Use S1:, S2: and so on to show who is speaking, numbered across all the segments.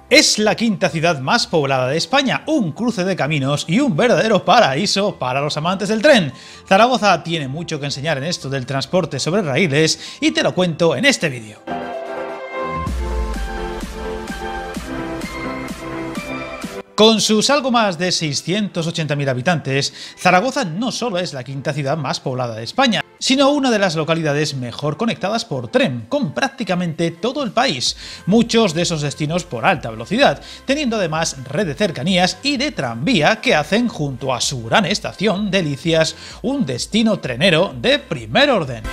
S1: Es la quinta ciudad más poblada de España, un cruce de caminos y un verdadero paraíso para los amantes del tren. Zaragoza tiene mucho que enseñar en esto del transporte sobre raíles y te lo cuento en este vídeo. Con sus algo más de 680.000 habitantes, Zaragoza no solo es la quinta ciudad más poblada de España, sino una de las localidades mejor conectadas por tren, con prácticamente todo el país, muchos de esos destinos por alta velocidad, teniendo además red de cercanías y de tranvía que hacen junto a su gran estación Delicias un destino trenero de primer orden.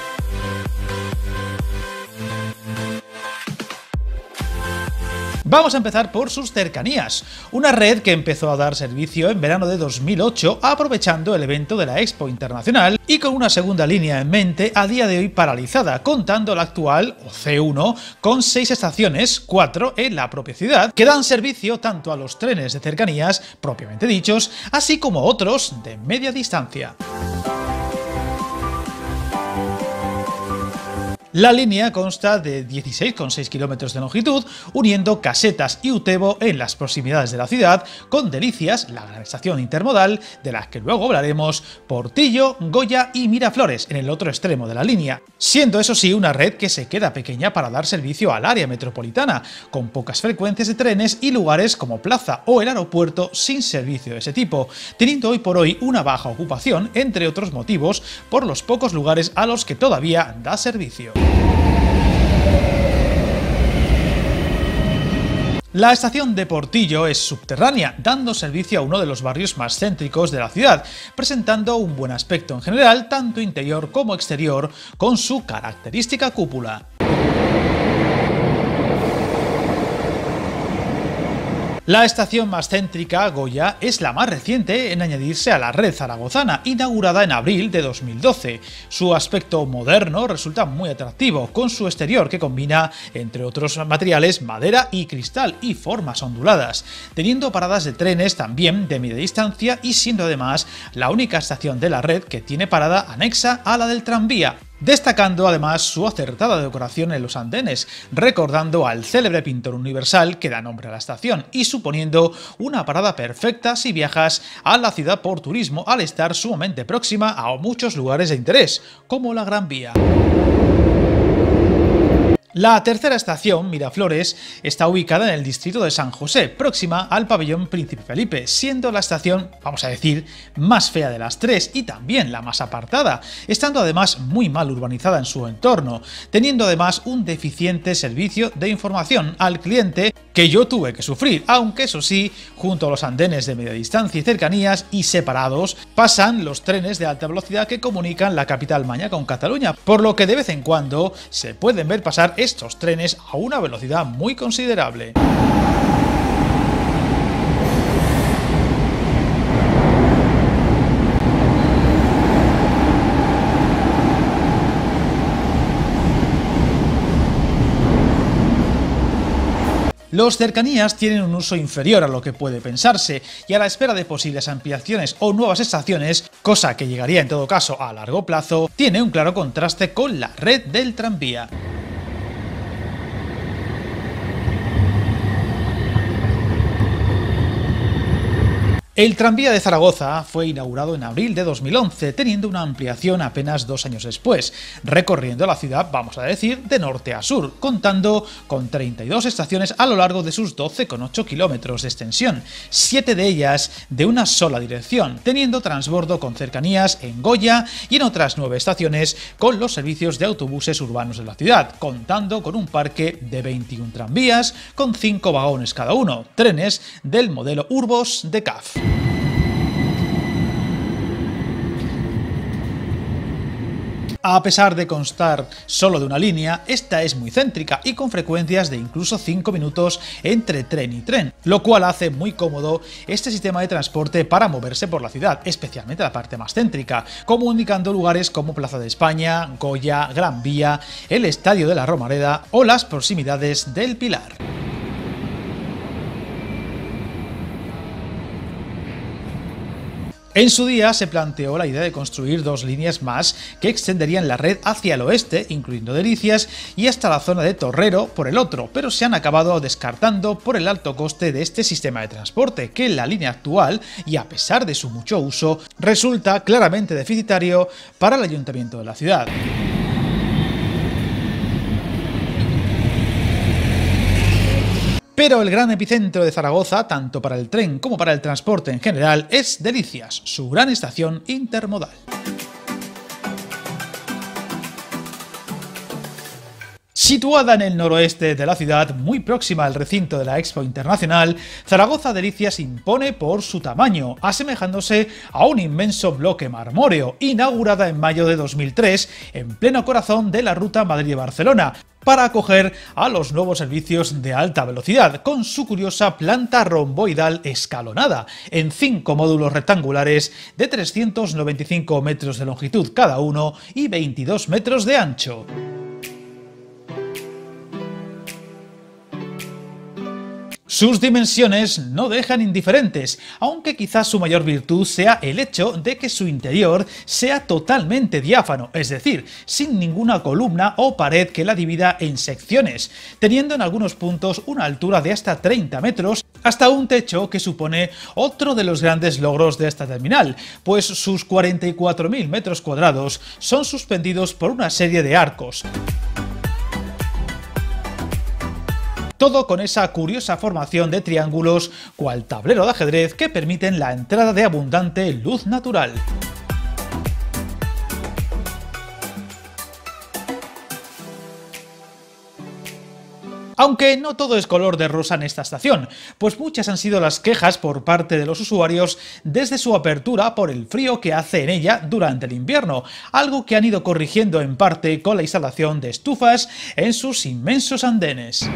S1: Vamos a empezar por sus cercanías, una red que empezó a dar servicio en verano de 2008 aprovechando el evento de la Expo Internacional y con una segunda línea en mente a día de hoy paralizada, contando la actual, o C1, con 6 estaciones, 4 en la propia ciudad, que dan servicio tanto a los trenes de cercanías propiamente dichos, así como otros de media distancia. La línea consta de 16,6 kilómetros de longitud, uniendo Casetas y Utebo en las proximidades de la ciudad, con Delicias, la gran estación intermodal, de la que luego hablaremos, Portillo, Goya y Miraflores, en el otro extremo de la línea, siendo eso sí una red que se queda pequeña para dar servicio al área metropolitana, con pocas frecuencias de trenes y lugares como Plaza o el aeropuerto sin servicio de ese tipo, teniendo hoy por hoy una baja ocupación, entre otros motivos, por los pocos lugares a los que todavía da servicio. La estación de Portillo es subterránea, dando servicio a uno de los barrios más céntricos de la ciudad, presentando un buen aspecto en general, tanto interior como exterior, con su característica cúpula. La estación más céntrica, Goya, es la más reciente en añadirse a la red zaragozana, inaugurada en abril de 2012. Su aspecto moderno resulta muy atractivo, con su exterior que combina, entre otros materiales, madera y cristal y formas onduladas, teniendo paradas de trenes también de media distancia y siendo además la única estación de la red que tiene parada anexa a la del tranvía, destacando además su acertada decoración en los andenes, recordando al célebre pintor universal que da nombre a la estación y suponiendo una parada perfecta si viajas a la ciudad por turismo al estar sumamente próxima a muchos lugares de interés, como la Gran Vía. La tercera estación, Miraflores, está ubicada en el distrito de San José, próxima al pabellón Príncipe Felipe, siendo la estación, vamos a decir, más fea de las tres y también la más apartada, estando además muy mal urbanizada en su entorno, teniendo además un deficiente servicio de información al cliente que yo tuve que sufrir, aunque eso sí, junto a los andenes de media distancia y cercanías y separados, pasan los trenes de alta velocidad que comunican la capital maña con Cataluña, por lo que de vez en cuando se pueden ver pasar estos trenes a una velocidad muy considerable. Los cercanías tienen un uso inferior a lo que puede pensarse, y a la espera de posibles ampliaciones o nuevas estaciones, cosa que llegaría en todo caso a largo plazo, tiene un claro contraste con la red del tranvía. El tranvía de Zaragoza fue inaugurado en abril de 2011, teniendo una ampliación apenas 2 años después, recorriendo la ciudad, vamos a decir, de norte a sur, contando con 32 estaciones a lo largo de sus 12,8 kilómetros de extensión, 7 de ellas de una sola dirección, teniendo transbordo con cercanías en Goya y en otras 9 estaciones con los servicios de autobuses urbanos de la ciudad, contando con un parque de 21 tranvías con 5 vagones cada uno, trenes del modelo Urbos de CAF. A pesar de constar solo de una línea, esta es muy céntrica y con frecuencias de incluso 5 minutos entre tren y tren, lo cual hace muy cómodo este sistema de transporte para moverse por la ciudad, especialmente la parte más céntrica, comunicando lugares como Plaza de España, Goya, Gran Vía, el Estadio de la Romareda o las proximidades del Pilar. En su día se planteó la idea de construir 2 líneas más que extenderían la red hacia el oeste, incluyendo Delicias, y hasta la zona de Torrero por el otro, pero se han acabado descartando por el alto coste de este sistema de transporte, que en la línea actual, y a pesar de su mucho uso, resulta claramente deficitario para el ayuntamiento de la ciudad. Pero el gran epicentro de Zaragoza, tanto para el tren como para el transporte en general, es Delicias, su gran estación intermodal. Situada en el noroeste de la ciudad, muy próxima al recinto de la Expo Internacional, Zaragoza Delicias impone por su tamaño, asemejándose a un inmenso bloque marmóreo, inaugurada en mayo de 2003, en pleno corazón de la ruta Madrid-Barcelona, para acoger a los nuevos servicios de alta velocidad, con su curiosa planta romboidal escalonada, en 5 módulos rectangulares de 395 metros de longitud cada uno y 22 metros de ancho. Sus dimensiones no dejan indiferentes, aunque quizás su mayor virtud sea el hecho de que su interior sea totalmente diáfano, es decir, sin ninguna columna o pared que la divida en secciones, teniendo en algunos puntos una altura de hasta 30 metros, hasta un techo que supone otro de los grandes logros de esta terminal, pues sus 44.000 metros cuadrados son suspendidos por una serie de arcos. Todo con esa curiosa formación de triángulos, cual tablero de ajedrez, que permiten la entrada de abundante luz natural. Aunque no todo es color de rosa en esta estación, pues muchas han sido las quejas por parte de los usuarios desde su apertura por el frío que hace en ella durante el invierno, algo que han ido corrigiendo en parte con la instalación de estufas en sus inmensos andenes.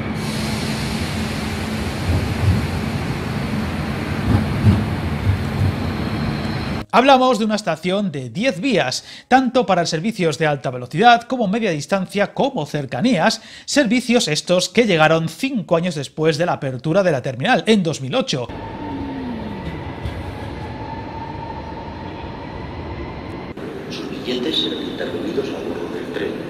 S1: Hablamos de una estación de 10 vías, tanto para servicios de alta velocidad como media distancia como cercanías, servicios estos que llegaron 5 años después de la apertura de la terminal, en 2008.
S2: Sus billetes serán intervenidos a bordo del tren,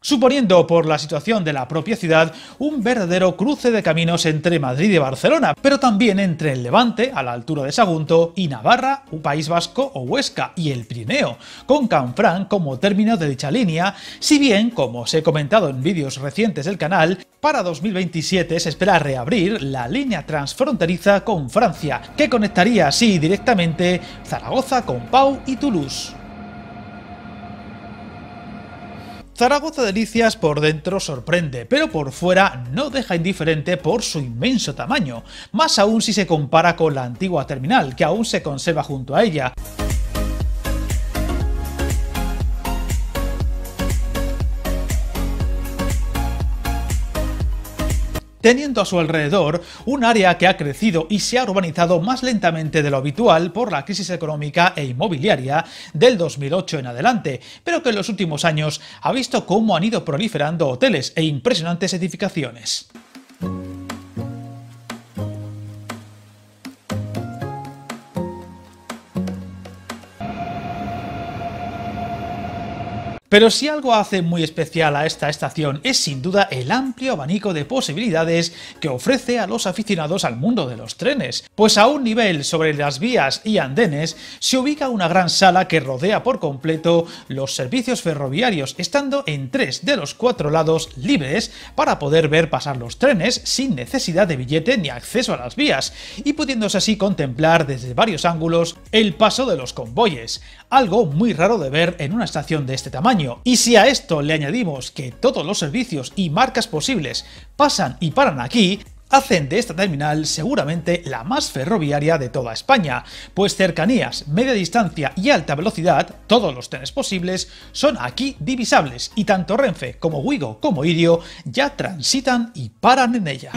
S1: suponiendo por la situación de la propia ciudad un verdadero cruce de caminos entre Madrid y Barcelona, pero también entre el Levante, a la altura de Sagunto, y Navarra, un País Vasco o Huesca, y el Pirineo, con Canfranc como término de dicha línea, si bien, como os he comentado en vídeos recientes del canal, para 2027 se espera reabrir la línea transfronteriza con Francia, que conectaría así directamente Zaragoza con Pau y Toulouse. Zaragoza Delicias por dentro sorprende, pero por fuera no deja indiferente por su inmenso tamaño, más aún si se compara con la antigua terminal, que aún se conserva junto a ella. Teniendo a su alrededor un área que ha crecido y se ha urbanizado más lentamente de lo habitual por la crisis económica e inmobiliaria del 2008 en adelante, pero que en los últimos años ha visto cómo han ido proliferando hoteles e impresionantes edificaciones. Pero si algo hace muy especial a esta estación es sin duda el amplio abanico de posibilidades que ofrece a los aficionados al mundo de los trenes, pues a un nivel sobre las vías y andenes se ubica una gran sala que rodea por completo los servicios ferroviarios, estando en 3 de los 4 lados libres para poder ver pasar los trenes sin necesidad de billete ni acceso a las vías, y pudiéndose así contemplar desde varios ángulos el paso de los convoyes, algo muy raro de ver en una estación de este tamaño. Y si a esto le añadimos que todos los servicios y marcas posibles pasan y paran aquí, hacen de esta terminal seguramente la más ferroviaria de toda España, pues cercanías, media distancia y alta velocidad, todos los trenes posibles, son aquí divisables, y tanto Renfe como Ouigo como Irio ya transitan y paran en ella.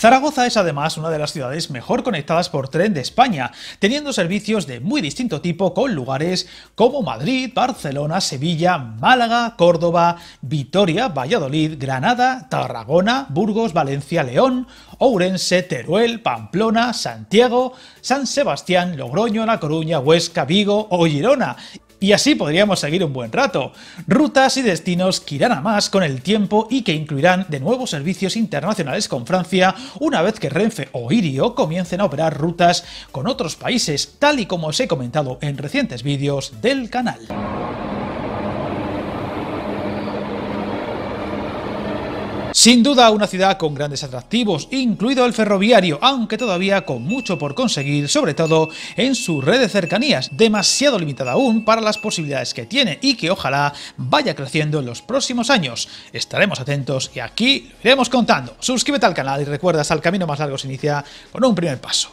S1: Zaragoza es además una de las ciudades mejor conectadas por tren de España, teniendo servicios de muy distinto tipo con lugares como Madrid, Barcelona, Sevilla, Málaga, Córdoba, Vitoria, Valladolid, Granada, Tarragona, Burgos, Valencia, León, Ourense, Teruel, Pamplona, Santiago, San Sebastián, Logroño, La Coruña, Huesca, Vigo o Girona. Y así podríamos seguir un buen rato. Rutas y destinos que irán a más con el tiempo y que incluirán de nuevos servicios internacionales con Francia una vez que Renfe o Irio comiencen a operar rutas con otros países, tal y como os he comentado en recientes vídeos del canal. Sin duda una ciudad con grandes atractivos, incluido el ferroviario, aunque todavía con mucho por conseguir, sobre todo en su red de cercanías, demasiado limitada aún para las posibilidades que tiene y que ojalá vaya creciendo en los próximos años. Estaremos atentos y aquí lo iremos contando. Suscríbete al canal y recuerda, hasta el camino más largo se inicia con un primer paso.